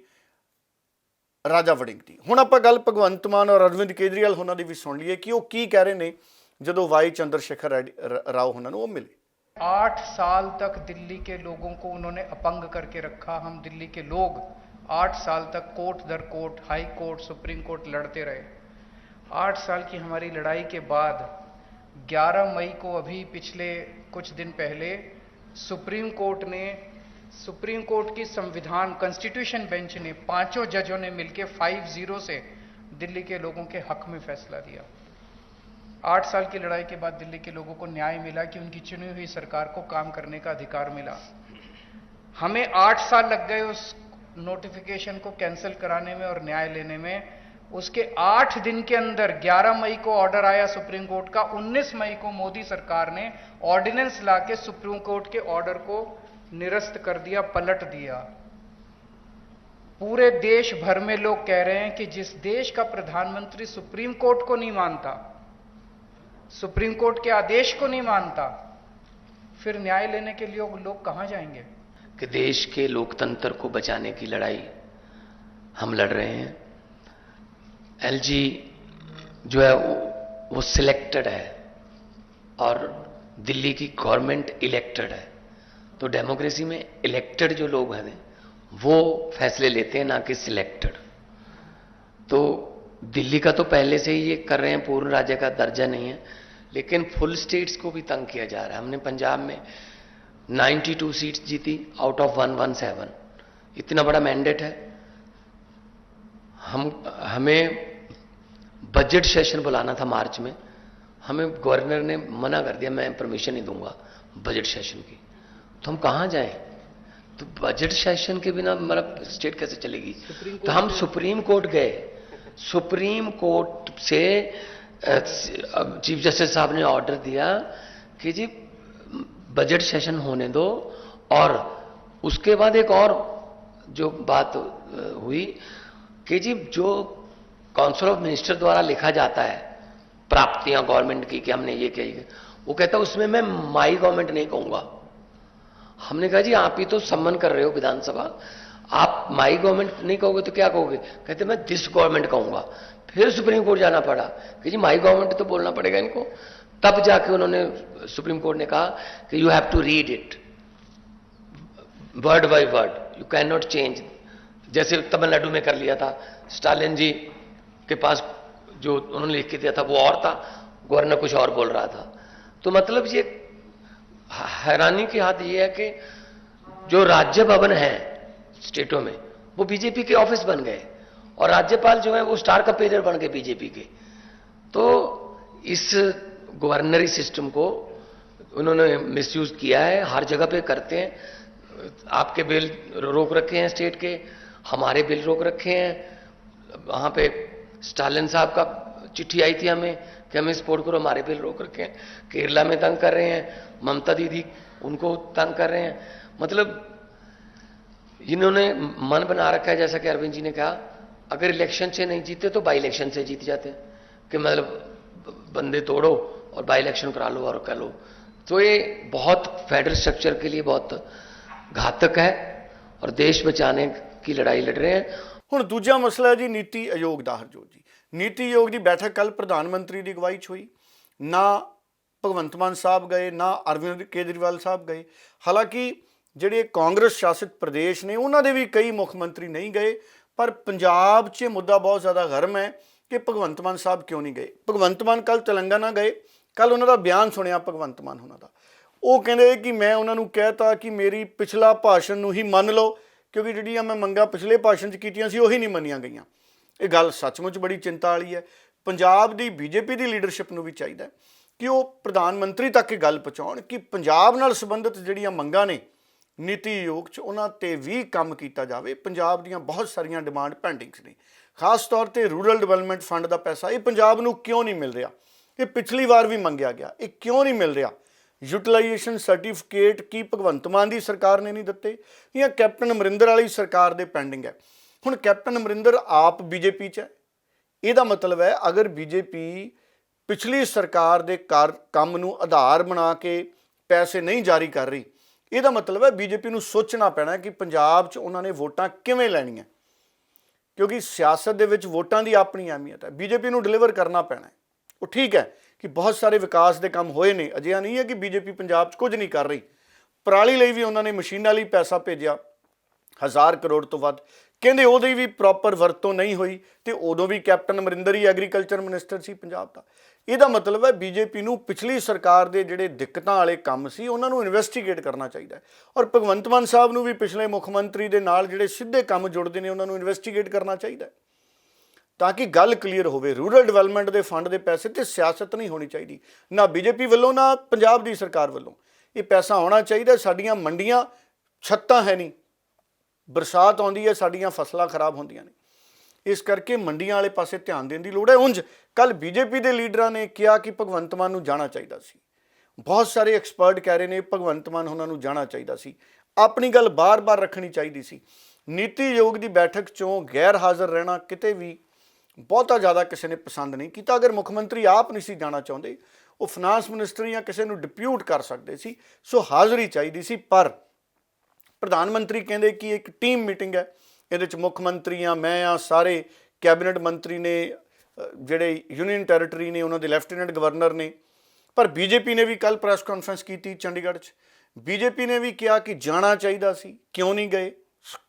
ਰਾਜਾ ਵੜਿੰਗ ਦੀ। ਹੁਣ ਆਪਾਂ ਗੱਲ ਭਗਵੰਤ ਮਾਨ ਔਰ ਅਰਵਿੰਦ ਕੇਜਰੀਵਾਲ ਉਹਨਾਂ ਦੀ ਵੀ ਸੁਣ ਲਈਏ ਕਿ ਉਹ ਕੀ ਕਹਿ ਰਹੇ ਨੇ ਜਦੋਂ ਵਾਈ ਚੰਦਰ ਸ਼ੇਖਰ ਰਾਓ ਉਹਨਾਂ ਨੂੰ ਉਹ ਮਿਲੇ। 8 साल तक दिल्ली के लोगों को उन्होंने अपंग करके रखा। हम दिल्ली के लोग 8 साल तक कोर्ट दर court, high court, supreme court लड़ते रहे। 8 साल की हमारी लड़ाई के बाद 11 मई को अभी पिछले कुछ दिन पहले सुप्रीम कोर्ट की संविधान कॉन्स्टिट्यूशन बेंच ने 5 जजों ने मिलकर 5-0 से दिल्ली के लोगों के हक में फैसला दिया। 8 साल की लड़ाई के बाद दिल्ली के लोगों को न्याय मिला कि उनकी चुनी हुई सरकार को काम करने का अधिकार मिला। हमें 8 साल लग गए उस नोटिफिकेशन को कैंसिल कराने में और न्याय लेने में। उसके 8 दिन के अंदर 11 मई को ऑर्डर आया सुप्रीम कोर्ट का, 19 मई को मोदी सरकार ने ऑर्डिनेंस लाके सुप्रीम कोर्ट के ऑर्डर को निरस्त कर दिया, पलट दिया। पूरे देश भर में लोग कह रहे हैं कि जिस देश का प्रधानमंत्री सुप्रीम कोर्ट को नहीं मानता, सुप्रीम कोर्ट के आदेश को नहीं मानता, फिर न्याय लेने के लिए लोग कहां जाएंगे? कि देश के लोकतंत्र को बचाने की लड़ाई हम लड़ रहे हैं। एलजी जो है वो सिलेक्टेड है और दिल्ली की गवर्नमेंट इलेक्टेड है, तो डेमोक्रेसी में इलेक्टेड जो लोग हैं वो फैसले लेते हैं, ना कि सिलेक्टेड। तो दिल्ली का तो पहले से ही ये कर रहे हैं, पूर्ण राज्य का दर्जा नहीं है, लेकिन फुल स्टेट्स को भी तंग किया जा रहा है। हमने पंजाब में 92 सीट्स जीती आउट ऑफ 117, इतना बड़ा मैंडेट है। हमें बजट सेशन बुलाना था मार्च में, हमें गवर्नर ने मना कर दिया, मैं परमिशन नहीं दूंगा बजट सेशन की। तो हम कहां जाएं? तो बजट सेशन के बिना मतलब स्टेट कैसे चलेगी? तो हम सुप्रीम कोर्ट गए। सुप्रीम कोर्ट से चीफ जस्टिस साहब ने ऑर्डर दिया कि जी बजट सेशन होने दो, और उसके बाद एक और जो बात हुई कि जी जो काउंसिल ऑफ मिनिस्टर द्वारा लिखा जाता है प्राप्तियां गवर्नमेंट की कि हमने ये किया, वो कहता है उसमें मैं माई गवर्नमेंट नहीं कहूंगा। हमने कहा जी आप ही तो सम्मान कर रहे हो विधानसभा, आप माई गवर्नमेंट नहीं कहोगे तो क्या कहोगे? कहते मैं दिस गवर्नमेंट कहूंगा। फिर सुप्रीम कोर्ट जाना पड़ा कि जी माई गवर्नमेंट तो बोलना पड़ेगा इनको। तब जाके उन्होंने सुप्रीम कोर्ट ने कहा कि you have to read it word by word, you can not change. जैसे तमिलनाडु में कर लिया था, स्टालिन जी के पास जो उन्होंने लिख के दिया था वो और था, गवर्नर कुछ और बोल रहा था। तो मतलब ये हैरानी की बात यह है कि जो राज्य भवन है स्टेटों में वो बीजेपी के ऑफिस बन गए, और राज्यपाल जो है वो स्टार कंपेनियर बन गए बीजेपी के। तो इस गवर्नरी सिस्टम को उन्होंने मिसयूज किया है, हर जगह पे करते हैं। आपके बिल रोक रखे हैं स्टेट के, हमारे बिल रोक रखे हैं। वहां पे स्टालिन साहब का चिट्ठी आई थी हमें कि हमें सपोर्ट करो, हमारे बिल रोक रखे हैं। केरला में तंग कर रहे हैं, ममता दीदी उनको तंग कर रहे हैं। मतलब इन्होंने मन बना रखा है, जैसा कि अरविंद जी ने कहा, अगर इलेक्शन से नहीं जीते तो बाई इलेक्शन से जीत जाते हैं, कि मतलब बंदे तोड़ो और बाई इलेक्शन करा लो और कर लो। तो ये बहुत फेडरल स्ट्रक्चर के लिए बहुत घातक है और देश बचाने की लड़ाई लड़ रहे हैं। ਹੁਣ ਦੂਜਾ ਮਸਲਾ ਜੀ ਨੀਤੀ ਆਯੋਗ ਦਾ। ਹਰਜੋਤ ਜੀ, ਨੀਤੀ ਆਯੋਗ ਦੀ ਬੈਠਕ ਕੱਲ ਪ੍ਰਧਾਨ ਮੰਤਰੀ ਦੀ ਅਗਵਾਈ 'ਚ ਹੋਈ। ਨਾ ਭਗਵੰਤ ਮਾਨ ਸਾਹਿਬ ਗਏ, ਨਾ ਅਰਵਿੰਦ ਕੇਜਰੀਵਾਲ ਸਾਹਿਬ ਗਏ। ਹਾਲਾਂਕਿ ਜਿਹੜੇ ਕਾਂਗਰਸ ਸ਼ਾਸਿਤ ਪ੍ਰਦੇਸ਼ ਨੇ ਉਹਨਾਂ ਦੇ ਵੀ ਕਈ ਮੁੱਖ ਮੰਤਰੀ ਨਹੀਂ ਗਏ, ਪਰ ਪੰਜਾਬ 'ਚ ਮੁੱਦਾ ਬਹੁਤ ਜ਼ਿਆਦਾ ਗਰਮ ਹੈ ਕਿ ਭਗਵੰਤ ਮਾਨ ਸਾਹਿਬ ਕਿਉਂ ਨਹੀਂ ਗਏ। ਭਗਵੰਤ ਮਾਨ ਕੱਲ ਤੇਲੰਗਾਨਾ ਗਏ। ਕੱਲ ਉਹਨਾਂ ਦਾ ਬਿਆਨ ਸੁਣਿਆ ਭਗਵੰਤ ਮਾਨ ਉਹਨਾਂ ਦਾ। ਉਹ ਕਹਿੰਦੇ ਕਿ ਮੈਂ ਉਹਨਾਂ ਨੂੰ ਕਹਿਤਾ ਕਿ ਮੇਰੀ ਪਿਛਲਾ ਭਾਸ਼ਣ ਨੂੰ ਹੀ ਮੰਨ ਲਓ, ਕਿਉਂਕਿ ਜਿਹੜੀਆਂ ਮੈਂ ਮੰਗਾਂ ਪਿਛਲੇ ਭਾਸ਼ਣ 'ਚ ਕੀਤੀਆਂ ਸੀ ਉਹੀ ਨਹੀਂ ਮੰਨੀਆਂ ਗਈਆਂ। ਇਹ ਗੱਲ ਸੱਚਮੁੱਚ ਬੜੀ ਚਿੰਤਾ ਵਾਲੀ ਹੈ। ਪੰਜਾਬ ਦੀ ਬੀਜੇਪੀ ਦੀ ਲੀਡਰਸ਼ਿਪ ਨੂੰ ਵੀ ਚਾਹੀਦਾ ਕਿ ਉਹ ਪ੍ਰਧਾਨ ਮੰਤਰੀ ਤੱਕ ਇਹ ਗੱਲ ਪਹੁੰਚਾਉਣ ਕਿ ਪੰਜਾਬ ਨਾਲ ਸੰਬੰਧਿਤ ਜਿਹੜੀਆਂ ਮੰਗਾਂ ਨੇ ਨੀਤੀ ਆਯੋਗ 'ਚ, ਉਹਨਾਂ 'ਤੇ ਵੀ ਕੰਮ ਕੀਤਾ ਜਾਵੇ। ਪੰਜਾਬ ਦੀਆਂ ਬਹੁਤ ਸਾਰੀਆਂ ਡਿਮਾਂਡ ਪੈਂਡਿੰਗਸ ਨੇ, ਖਾਸ ਤੌਰ 'ਤੇ ਰੂਰਲ ਡਿਵੈਲਪਮੈਂਟ ਫੰਡ ਦਾ ਪੈਸਾ ਇਹ ਪੰਜਾਬ ਨੂੰ ਕਿਉਂ ਨਹੀਂ ਮਿਲ ਰਿਹਾ। ਇਹ ਪਿਛਲੀ ਵਾਰ ਵੀ ਮੰਗਿਆ ਗਿਆ, ਇਹ ਕਿਉਂ ਨਹੀਂ ਮਿਲ ਰਿਹਾ। ਯੂਟੀਲਾਈਜੇਸ਼ਨ ਸਰਟੀਫਿਕੇਟ ਕੀ ਭਗਵੰਤ ਮਾਨ ਦੀ ਸਰਕਾਰ ਨੇ ਨਹੀਂ ਦਿੱਤੇ ਜਾਂ ਕੈਪਟਨ ਅਮਰਿੰਦਰ ਵਾਲੀ ਸਰਕਾਰ ਦੇ ਪੈਂਡਿੰਗ ਹੈ। ਹੁਣ ਕੈਪਟਨ ਅਮਰਿੰਦਰ ਆਪ ਬੀਜੇਪੀ 'ਚ ਹੈ। ਇਹਦਾ ਮਤਲਬ ਹੈ ਅਗਰ ਬੀਜੇਪੀ ਪਿਛਲੀ ਸਰਕਾਰ ਦੇ ਕੰਮ ਨੂੰ ਆਧਾਰ ਬਣਾ ਕੇ ਪੈਸੇ ਨਹੀਂ ਜਾਰੀ ਕਰ ਰਹੀ, ਇਹਦਾ ਮਤਲਬ ਹੈ ਬੀਜੇਪੀ ਨੂੰ ਸੋਚਣਾ ਪੈਣਾ ਕਿ ਪੰਜਾਬ 'ਚ ਉਹਨਾਂ ਨੇ ਵੋਟਾਂ ਕਿਵੇਂ ਲੈਣੀਆਂ, ਕਿਉਂਕਿ ਸਿਆਸਤ ਦੇ ਵਿੱਚ ਵੋਟਾਂ ਦੀ ਆਪਣੀ ਅਹਿਮੀਅਤ ਹੈ। ਬੀਜੇਪੀ ਨੂੰ ਡਿਲੀਵਰ ਕਰਨਾ ਪੈਣਾ। ਉਹ ਠੀਕ ਹੈ ਕਿ ਬਹੁਤ ਸਾਰੇ ਵਿਕਾਸ ਦੇ ਕੰਮ ਹੋਏ ਨੇ, ਅਜਿਹਾ ਨਹੀਂ ਹੈ ਕਿ ਬੀਜੇਪੀ ਪੰਜਾਬ 'ਚ ਕੁਝ ਨਹੀਂ ਕਰ ਰਹੀ। ਪਰਾਲੀ ਲਈ ਵੀ ਉਹਨਾਂ ਨੇ ਮਸ਼ੀਨਾਂ ਲਈ ਪੈਸਾ ਭੇਜਿਆ 1000 ਕਰੋੜ ਤੋਂ ਵੱਧ, ਕਹਿੰਦੇ ਉਹਦੀ ਵੀ ਪ੍ਰੋਪਰ ਵਰਤੋਂ ਨਹੀਂ ਹੋਈ, ਤੇ ਉਦੋਂ ਵੀ ਕੈਪਟਨ ਅਮਰਿੰਦਰ ਹੀ ਐਗਰੀਕਲਚਰ ਮਿਨਿਸਟਰ ਸੀ ਪੰਜਾਬ ਦਾ। ਇਹਦਾ ਮਤਲਬ ਹੈ ਬੀਜੇਪੀ ਨੂੰ ਪਿਛਲੀ ਸਰਕਾਰ ਦੇ ਜਿਹੜੇ ਦਿੱਕਤਾਂ ਵਾਲੇ ਕੰਮ ਸੀ ਉਹਨਾਂ ਨੂੰ ਇਨਵੈਸਟੀਗੇਟ ਕਰਨਾ ਚਾਹੀਦਾ ਹੈ, ਔਰ ਭਗਵੰਤ ਮਾਨ ਸਾਹਿਬ ਨੂੰ ਵੀ ਪਿਛਲੇ ਮੁੱਖ ਮੰਤਰੀ ਦੇ ਨਾਲ ਜਿਹੜੇ ਸਿੱਧੇ ਕੰਮ ਜੁੜਦੇ ਨੇ ਉਹਨਾਂ ਨੂੰ ਇਨਵੈਸਟੀਗੇਟ ਕਰਨਾ ਚਾਹੀਦਾ ਤਾਂ ਕਿ ਗੱਲ ਕਲੀਅਰ ਹੋਵੇ। ਰੂਰਲ ਡਿਵੈਲਪਮੈਂਟ ਦੇ ਫੰਡ ਦੇ ਪੈਸੇ ਤੇ ਸਿਆਸਤ ਨਹੀਂ ਹੋਣੀ ਚਾਹੀਦੀ, ਨਾ ਬੀਜੇਪੀ ਵੱਲੋਂ ਨਾ ਪੰਜਾਬ ਦੀ ਸਰਕਾਰ ਵੱਲੋਂ। ਇਹ ਪੈਸਾ ਆਉਣਾ ਚਾਹੀਦਾ। ਸਾਡੀਆਂ ਮੰਡੀਆਂ ਛੱਤਾਂ ਹੈ ਨਹੀਂ, ਬਰਸਾਤ ਆਉਂਦੀ ਹੈ, ਸਾਡੀਆਂ ਫਸਲਾਂ ਖਰਾਬ ਹੁੰਦੀਆਂ ਨੇ, ਇਸ ਕਰਕੇ ਮੰਡੀਆਂ ਵਾਲੇ ਪਾਸੇ ਧਿਆਨ ਦੇਣ ਦੀ ਲੋੜ ਹੈ। ਉਂਝ ਕੱਲ ਬੀਜੇਪੀ ਦੇ ਲੀਡਰਾਂ ਨੇ ਕਿਹਾ ਕਿ ਭਗਵੰਤ ਮਾਨ ਨੂੰ ਜਾਣਾ ਚਾਹੀਦਾ ਸੀ। ਬਹੁਤ ਸਾਰੇ ਐਕਸਪਰਟ ਕਹਿ ਰਹੇ ਨੇ ਭਗਵੰਤ ਮਾਨ ਉਹਨਾਂ ਨੂੰ ਜਾਣਾ ਚਾਹੀਦਾ ਸੀ, ਆਪਣੀ ਗੱਲ ਬਾਰ-ਬਾਰ ਰੱਖਣੀ ਚਾਹੀਦੀ ਸੀ। ਨੀਤੀ ਆਯੋਗ ਦੀ ਬੈਠਕ 'ਚੋਂ ਗੈਰ ਹਾਜ਼ਰ ਰਹਿਣਾ ਕਿਤੇ ਵੀ ਬਹੁਤਾ ਜ਼ਿਆਦਾ ਕਿਸੇ ਨੇ ਪਸੰਦ ਨਹੀਂ ਕੀਤਾ। ਅਗਰ ਮੁੱਖ ਮੰਤਰੀ ਆਪ ਨਹੀਂ ਸੀ ਜਾਣਾ ਚਾਹੁੰਦੇ, ਉਹ ਫਾਈਨਾਂਸ ਮਿਨਿਸਟਰ ਜਾਂ ਕਿਸੇ ਨੂੰ ਡਿਪਿਊਟ ਕਰ ਸਕਦੇ ਸੀ, ਸੋ ਹਾਜ਼ਰੀ ਚਾਹੀਦੀ ਸੀ। ਪਰ ਪ੍ਰਧਾਨ ਮੰਤਰੀ ਕਹਿੰਦੇ ਕਿ ਇੱਕ ਟੀਮ ਮੀਟਿੰਗ ਹੈ, ਇਹਦੇ 'ਚ ਮੁੱਖ ਮੰਤਰੀ ਆ, ਮੈਂ ਆ, ਸਾਰੇ ਕੈਬਨਿਟ ਮੰਤਰੀ ਨੇ, ਜਿਹੜੇ ਯੂਨੀਅਨ ਟੈਰੀਟਰੀ ਨੇ ਉਹਨਾਂ ਦੇ ਲੈਫਟੀਨੈਂਟ ਗਵਰਨਰ ਨੇ। ਪਰ ਬੀਜੇਪੀ ਨੇ ਵੀ ਕੱਲ ਪ੍ਰੈਸ ਕਾਨਫਰੰਸ ਕੀਤੀ ਚੰਡੀਗੜ੍ਹ 'ਚ। ਬੀਜੇਪੀ ਨੇ ਵੀ ਕਿਹਾ ਕਿ ਜਾਣਾ ਚਾਹੀਦਾ ਸੀ, ਕਿਉਂ ਨਹੀਂ ਗਏ।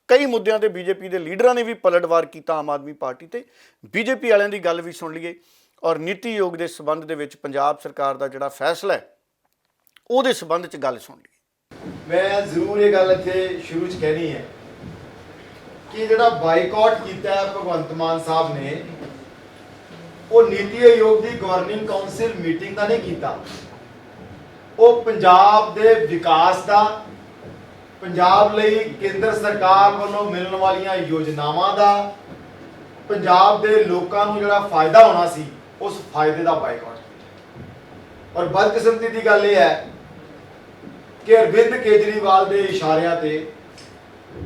ਕਈ ਮੁੱਦਿਆਂ 'ਤੇ ਬੀਜੇਪੀ ਦੇ ਲੀਡਰਾਂ ਨੇ ਵੀ ਪਲਟਵਾਰ ਕੀਤਾ ਆਮ ਆਦਮੀ ਪਾਰਟੀ 'ਤੇ। ਬੀਜੇਪੀ ਵਾਲਿਆਂ ਦੀ ਗੱਲ ਵੀ ਸੁਣ ਲਈਏ ਔਰ ਨੀਤੀ ਆਯੋਗ ਦੇ ਸਬੰਧ ਦੇ ਵਿੱਚ ਪੰਜਾਬ ਸਰਕਾਰ ਦਾ ਜਿਹੜਾ ਫੈਸਲਾ ਹੈ ਉਹਦੇ ਸਬੰਧ 'ਚ ਗੱਲ ਸੁਣ ਲਈਏ। ਮੈਂ ਜ਼ਰੂਰ ਇਹ ਗੱਲ ਇੱਥੇ ਸ਼ੁਰੂ 'ਚ ਕਹਿਣੀ ਹੈ ਕਿ ਜਿਹੜਾ ਬਾਈਕਾਟ ਕੀਤਾ ਹੈ ਭਗਵੰਤ ਮਾਨ ਸਾਹਿਬ ਨੇ, ਉਹ ਨੀਤੀ ਆਯੋਗ ਦੀ ਗਵਰਨਿੰਗ ਕਾਉਂਸਲ ਮੀਟਿੰਗ ਦਾ ਨਹੀਂ ਕੀਤਾ। ਉਹ ਪੰਜਾਬ ਦੇ ਵਿਕਾਸ ਦਾ, ਪੰਜਾਬ ਲਈ ਕੇਂਦਰ ਸਰਕਾਰ ਵੱਲੋਂ ਮਿਲਣ ਵਾਲੀਆਂ ਯੋਜਨਾਵਾਂ ਦਾ, ਪੰਜਾਬ ਦੇ ਲੋਕਾਂ ਨੂੰ ਜਿਹੜਾ ਫਾਇਦਾ ਹੋਣਾ ਸੀ ਉਸ ਫਾਇਦੇ ਦਾ ਬਾਈਕਾਟ ਕੀਤਾ। ਔਰ ਬਦਕਿਸਮਤੀ ਦੀ ਗੱਲ ਇਹ ਹੈ ਕਿ ਅਰਵਿੰਦ ਕੇਜਰੀਵਾਲ ਦੇ ਇਸ਼ਾਰਿਆਂ ਤੇ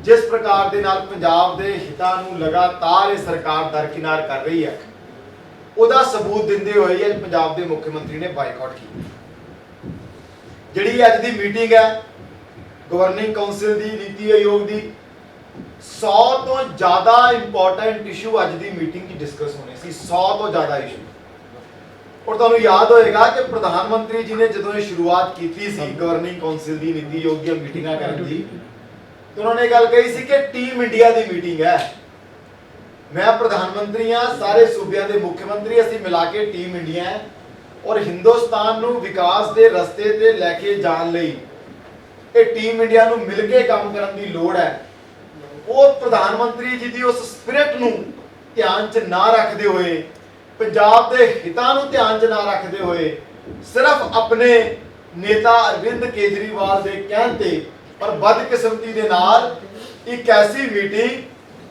ਜਿਸ ਪ੍ਰਕਾਰ ਦੇ ਨਾਲ ਪੰਜਾਬ ਦੇ ਹਿੱਤਾਂ ਨੂੰ ਲਗਾਤਾਰ ਇਹ ਸਰਕਾਰ ਦਰਕਿਨਾਰ ਕਰ ਰਹੀ ਹੈ, ਉਹਦਾ ਸਬੂਤ ਦਿੰਦੇ ਹੋਏ ਇਹ ਪੰਜਾਬ ਦੇ ਮੁੱਖ ਮੰਤਰੀ ਨੇ ਬਾਈਕਾਟ ਕੀਤਾ। ਜਿਹੜੀ ਅੱਜ ਦੀ ਮੀਟਿੰਗ ਹੈ ਗਵਰਨਿੰਗ ਕਾਉਂਸਲ ਦੀ, ਨੀਤੀ ਆਯੋਗ ਦੀ, 100 ਤੋਂ ਜ਼ਿਆਦਾ ਇੰਪੋਰਟੈਂਟ ਇਸ਼ੂ ਅੱਜ ਦੀ ਮੀਟਿੰਗ 'ਚ ਡਿਸਕਸ ਹੋਣੇ ਸੀ, 100 ਤੋਂ ਜ਼ਿਆਦਾ ਇਸ਼ੂ। ਔਰ ਤੁਹਾਨੂੰ ਯਾਦ ਹੋਏਗਾ ਕਿ ਪ੍ਰਧਾਨ ਮੰਤਰੀ ਜੀ ਨੇ ਜਦੋਂ ਇਹ ਸ਼ੁਰੂਆਤ ਕੀਤੀ ਸੀ ਗਵਰਨਿੰਗ ਕਾਉਂਸਲ ਦੀ, ਨੀਤੀ ਆਯੋਗ ਦੀਆਂ ਮੀਟਿੰਗਾਂ ਕਰਨ ਦੀ, ਤੇ ਉਹਨਾਂ ਨੇ ਗੱਲ ਕਹੀ ਸੀ ਕਿ ਟੀਮ ਇੰਡੀਆ ਦੀ ਮੀਟਿੰਗ ਹੈ। ਮੈਂ ਪ੍ਰਧਾਨ ਮੰਤਰੀ ਹਾਂ, ਸਾਰੇ ਸੂਬਿਆਂ ਦੇ ਮੁੱਖ ਮੰਤਰੀ, ਅਸੀਂ ਮਿਲਾ ਕੇ ਟੀਮ ਇੰਡੀਆ ਹੈ ਔਰ ਹਿੰਦੁਸਤਾਨ ਨੂੰ ਵਿਕਾਸ ਦੇ ਰਸਤੇ ਤੇ ਲੈ ਕੇ ਜਾਣ ਲਈ ਇਹ ਟੀਮ ਇੰਡੀਆ ਨੂੰ ਮਿਲ ਕੇ ਕੰਮ ਕਰਨ ਦੀ ਲੋੜ ਹੈ। ਉਹ ਪ੍ਰਧਾਨ ਮੰਤਰੀ ਜੀ ਦੀ ਉਸ ਸਪਿਰਿਟ ਨੂੰ ਧਿਆਨ 'ਚ ਨਾ ਰੱਖਦੇ ਹੋਏ, ਪੰਜਾਬ ਦੇ ਹਿੱਤਾਂ ਨੂੰ ਧਿਆਨ 'ਚ ਨਾ ਰੱਖਦੇ ਹੋਏ, ਸਿਰਫ ਆਪਣੇ ਨੇਤਾ ਅਰਵਿੰਦ ਕੇਜਰੀਵਾਲ ਦੇ ਕਹਿਣ ਤੇ ਪਰ ਬਦਕਿਸਮਤੀ ਦੇ ਨਾਲ ਇੱਕ ਐਸੀ ਮੀਟਿੰਗ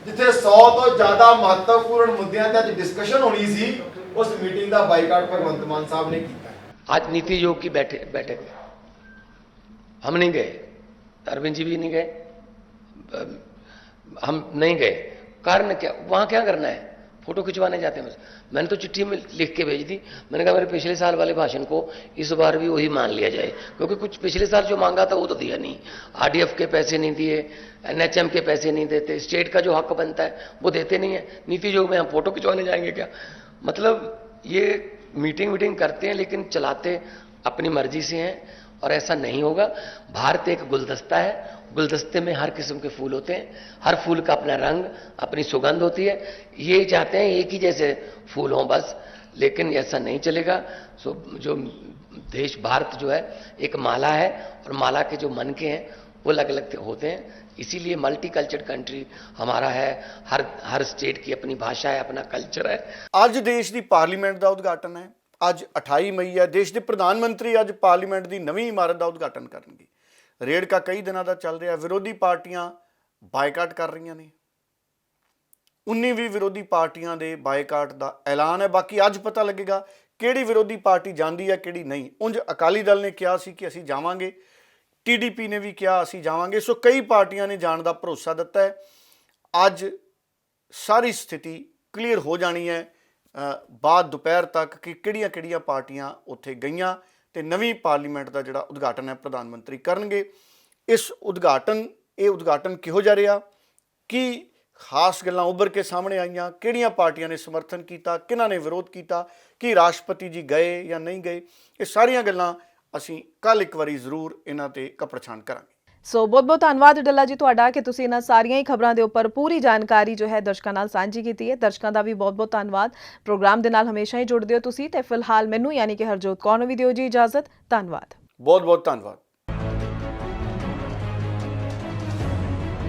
ਜਿੱਥੇ 100 ਤੋਂ ਜ਼ਿਆਦਾ ਮਹੱਤਵਪੂਰਨ ਮੁੱਦਿਆਂ ਤੇ ਅੱਜ ਡਿਸਕਸ਼ਨ ਹੋਣੀ ਸੀ, उस मीटिंग का बाइकआउट भगवंत मान साहब ने किया। आज नीति आयोग की बैठक हम नहीं गए, अरविंद जी भी नहीं गए, हम नहीं गए। कारण क्या, वहां क्या करना है, फोटो खिंचवाने जाते हैं बस। मैंने तो चिट्ठी में लिख के भेज दी, मैंने कहा मेरे पिछले साल वाले भाषण को इस बार भी वही मान लिया जाए, क्योंकि कुछ पिछले साल जो मांगा था वो तो दिया नहीं। आरडीएफ के पैसे नहीं दिए, एनएचएम के पैसे नहीं देते, स्टेट का जो हक बनता है वो देते नहीं है। नीति आयोग में हम फोटो खिंचवाने जाएंगे क्या? मतलब ये मीटिंग करते हैं लेकिन चलाते अपनी मर्जी से हैं, और ऐसा नहीं होगा। भारत एक गुलदस्ता है, गुलदस्ते में हर किस्म के फूल होते हैं, हर फूल का अपना रंग, अपनी सुगंध होती है। ये चाहते हैं एक ही जैसे फूल हों बस, लेकिन ऐसा नहीं चलेगा। सो जो देश भारत जो है एक माला है, और माला के जो मन के हैं वो अलग अलग होते हैं। इसीलिए मल्टी कल्चर कंट्री हमारा है, हर स्टेट की अपनी भाषा है, अपना कल्चर है। ਅੱਜ ਦੇਸ਼ ਦੀ ਪਾਰਲੀਮੈਂਟ ਦਾ ਉਦਘਾਟਨ ਹੈ। ਅੱਜ 28 ਮਈ ਹੈ। ਦੇਸ਼ ਦੇ ਪ੍ਰਧਾਨ ਮੰਤਰੀ ਅੱਜ ਪਾਰਲੀਮੈਂਟ ਦੀ ਨਵੀਂ ਇਮਾਰਤ ਦਾ ਉਦਘਾਟਨ ਕਰਨਗੇ। ਰੇੜਕਾ ਕਈ ਦਿਨਾਂ ਦਾ ਚੱਲ ਰਿਹਾ। ਵਿਰੋਧੀ ਪਾਰਟੀਆਂ ਬਾਈਕਾਟ ਕਰ ਰਹੀਆਂ ਨੇ। 19 ਵੀ ਵਿਰੋਧੀ ਪਾਰਟੀਆਂ ਦੇ ਬਾਈਕਾਟ ਦਾ ਐਲਾਨ ਹੈ। ਬਾਕੀ ਅੱਜ ਪਤਾ ਲੱਗੇਗਾ ਕਿਹੜੀ ਵਿਰੋਧੀ ਪਾਰਟੀ ਜਾਂਦੀ ਹੈ ਕਿਹੜੀ ਨਹੀਂ। ਉਂਝ ਅਕਾਲੀ ਦਲ ਨੇ ਕਿਹਾ ਸੀ ਕਿ ਅਸੀਂ ਜਾਵਾਂਗੇ, टीडीपी ने भी कहा असी जावांगे। सो कई पार्टियां ने जाने का भरोसा दिता है। अज सारी स्थिति क्लीयर हो जानी है बाद दोपहर तक कि किहड़ियां पार्टियां उत्थे गईयां ते नवीं पार्लीमेंट का जिहड़ा उद्घाटन है प्रधानमंत्री करनगे। इस उद्घाटन किहो जिहा रहा, की खास गल्लां उभर के सामने आईयां, किहड़ियां पार्टियां ने समर्थन किया, किन्हां ने विरोध किया, कि राष्ट्रपति जी गए या नहीं गए, ये सारियां गल्लां ਅਸੀਂ ਕੱਲ ਇੱਕ ਵਾਰੀ ਜ਼ਰੂਰ ਇਹਨਾਂ ਤੇ ਕਪੜਛਾਣ ਕਰਾਂਗੇ। ਸੋ ਬਹੁਤ ਬਹੁਤ ਧੰਨਵਾਦ ਡੱਲਾ ਜੀ ਤੁਹਾਡਾ ਕਿ ਤੁਸੀਂ ਇਹਨਾਂ ਸਾਰੀਆਂ ਹੀ ਖਬਰਾਂ ਦੇ ਉੱਪਰ ਪੂਰੀ ਜਾਣਕਾਰੀ ਜੋ ਹੈ ਦਰਸ਼ਕਾਂ ਨਾਲ ਸਾਂਝੀ ਕੀਤੀ ਹੈ। ਦਰਸ਼ਕਾਂ ਦਾ ਵੀ ਬਹੁਤ ਬਹੁਤ ਧੰਨਵਾਦ। ਪ੍ਰੋਗਰਾਮ ਦੇ ਨਾਲ ਹਮੇਸ਼ਾ ਹੀ ਜੁੜਦੇ ਹੋ ਤੁਸੀਂ ਤੇ ਫਿਲਹਾਲ ਮੈਨੂੰ ਯਾਨੀ ਕਿ ਹਰਜੋਤ ਕੌਰ ਨੂੰ ਵੀ ਦਿਓ ਜੀ ਇਜਾਜ਼ਤ। ਧੰਨਵਾਦ। ਬਹੁਤ ਬਹੁਤ ਧੰਨਵਾਦ।